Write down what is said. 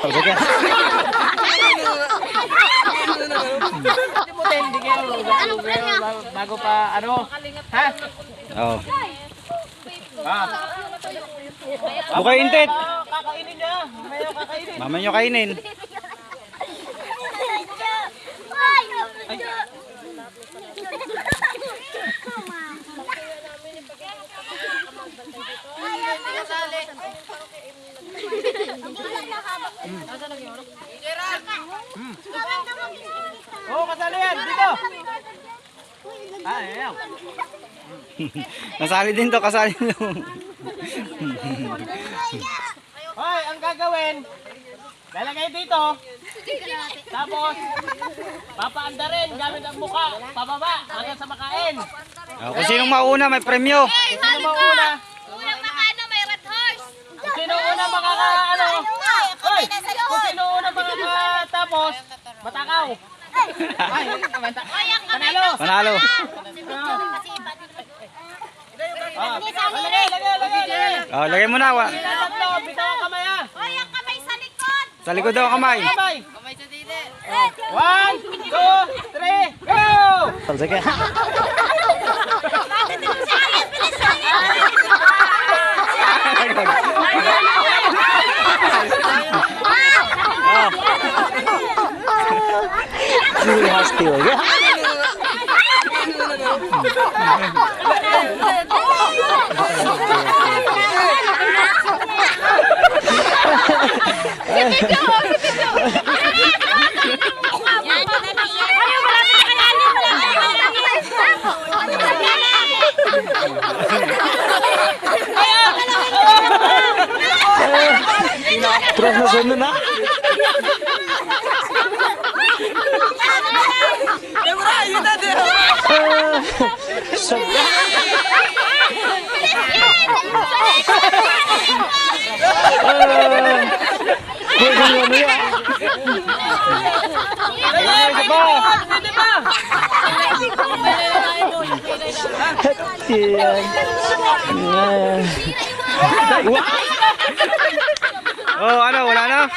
Sige. Bago pa ano? Ha? Oo. Ah. Bukay intit. Kakainin niya. Mamaya kakainin. Mamaya nyo kainin. Oh, kasali yan. Dito. Ah, ayaw. Nasali din to, kasali din. Hoy, ang gagawin, lalagay dito. Tapos, papaanda rin gamit ang muka. Pababa, hanggang sa makain. Oh, kung sinong mauna, may premyo. Sino mauna? Unang makaano, may red horse. Sino una makakaano? Hoy, kung sino una makakatapos, matakaw. Ay, panalo. Panalo. Lagay. Oh, lagay mo na. Tatlo, bitaw ang kamay ah. Hoy, ang kamay sa likod. Sa likod daw ang kamay. Kamay. Kamay sa dili. 1, 2, 3, go! Sige. Bakit ito sa akin? Bilis sa Really hostile. Terus nasunod na. Oh, ano, wala na?